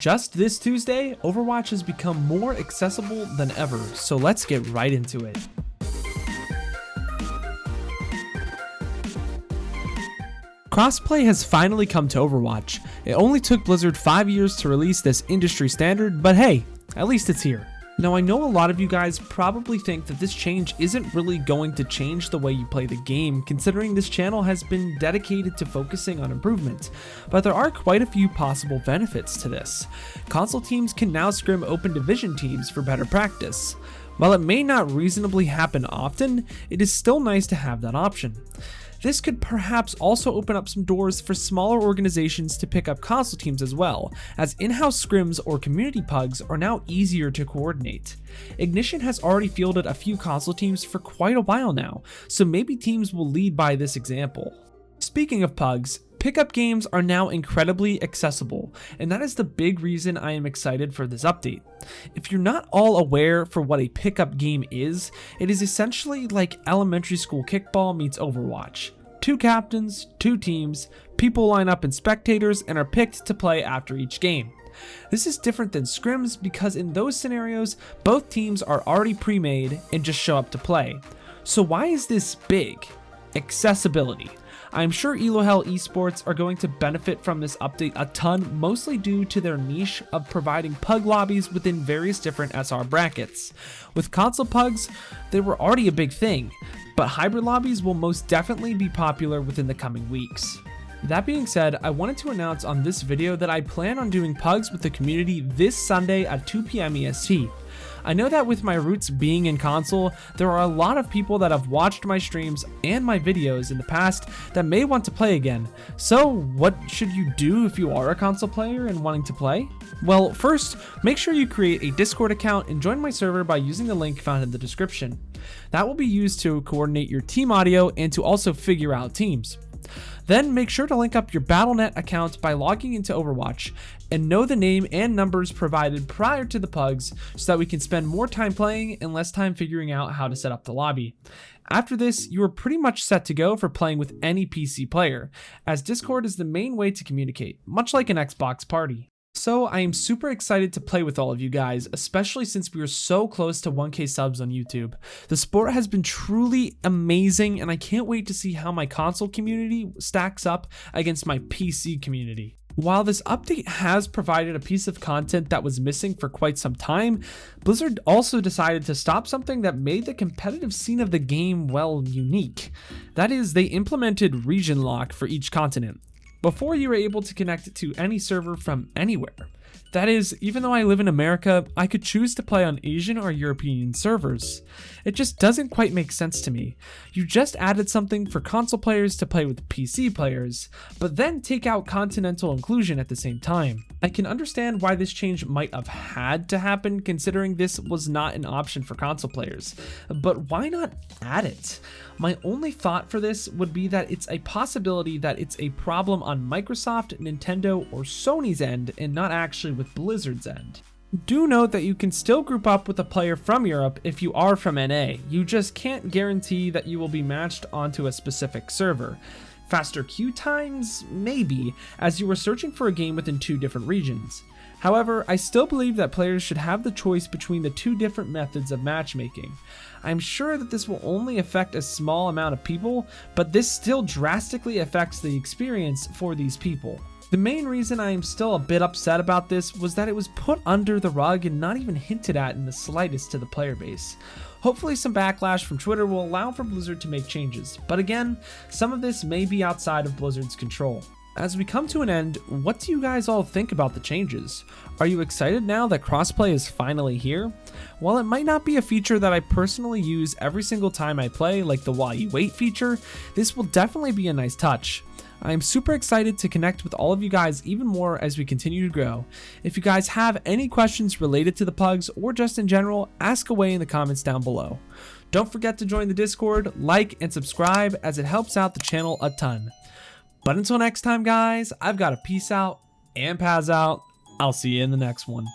Just this Tuesday, Overwatch has become more accessible than ever, so let's get right into it. Crossplay has finally come to Overwatch. It only took Blizzard 5 years to release this industry standard, but hey, at least it's here. Now I know a lot of you guys probably think that this change isn't really going to change the way you play the game, considering this channel has been dedicated to focusing on improvement, but there are quite a few possible benefits to this. Console teams can now scrim open division teams for better practice. While it may not reasonably happen often, it is still nice to have that option. This could perhaps also open up some doors for smaller organizations to pick up console teams as well, as in-house scrims or community pugs are now easier to coordinate. Ignition has already fielded a few console teams for quite a while now, so maybe teams will lead by this example. Speaking of pugs, pickup games are now incredibly accessible, and that is the big reason I am excited for this update. If you're not all aware for what a pickup game is, it is essentially like elementary school kickball meets Overwatch. 2 captains, 2 teams, people line up in spectators and are picked to play after each game. This is different than scrims because in those scenarios, both teams are already pre-made and just show up to play. So why is this big? Accessibility. I'm sure Elohel Esports are going to benefit from this update a ton, mostly due to their niche of providing pug lobbies within various different SR brackets. With console pugs, they were already a big thing, but hybrid lobbies will most definitely be popular within the coming weeks. That being said, I wanted to announce on this video that I plan on doing pugs with the community this Sunday at 2 PM EST. I know that with my roots being in console, there are a lot of people that have watched my streams and my videos in the past that may want to play again. So what should you do if you are a console player and wanting to play? Well, first, make sure you create a Discord account and join my server by using the link found in the description. That will be used to coordinate your team audio and to also figure out teams. Then make sure to link up your Battle.net account by logging into Overwatch and know the name and numbers provided prior to the pugs so that we can spend more time playing and less time figuring out how to set up the lobby. After this, you are pretty much set to go for playing with any PC player, as Discord is the main way to communicate, much like an Xbox party. So I am super excited to play with all of you guys, especially since we are so close to 1K subs on YouTube. The sport has been truly amazing and I can't wait to see how my console community stacks up against my PC community. While this update has provided a piece of content that was missing for quite some time, Blizzard also decided to stop something that made the competitive scene of the game, well, unique. That is, they implemented region lock for each continent. Before, you were able to connect to any server from anywhere. That is, even though I live in America, I could choose to play on Asian or European servers. It just doesn't quite make sense to me. You just added something for console players to play with PC players, but then take out continental inclusion at the same time. I can understand why this change might have had to happen considering this was not an option for console players, but why not add it? My only thought for this would be that it's a possibility that it's a problem on Microsoft, Nintendo, or Sony's end and not actually with Blizzard's end. Do note that you can still group up with a player from Europe if you are from NA, you just can't guarantee that you will be matched onto a specific server. Faster queue times? Maybe, as you are searching for a game within 2 different regions. However, I still believe that players should have the choice between the 2 different methods of matchmaking. I'm sure that this will only affect a small amount of people, but this still drastically affects the experience for these people. The main reason I am still a bit upset about this was that it was put under the rug and not even hinted at in the slightest to the player base. Hopefully some backlash from Twitter will allow for Blizzard to make changes, but again, some of this may be outside of Blizzard's control. As we come to an end, what do you guys all think about the changes? Are you excited now that crossplay is finally here? While it might not be a feature that I personally use every single time I play, like the while you wait feature, this will definitely be a nice touch. I am super excited to connect with all of you guys even more as we continue to grow. If you guys have any questions related to the pugs or just in general, ask away in the comments down below. Don't forget to join the Discord, like, and subscribe as it helps out the channel a ton. But until next time guys, I've got a peace out and Paz out. I'll see you in the next one.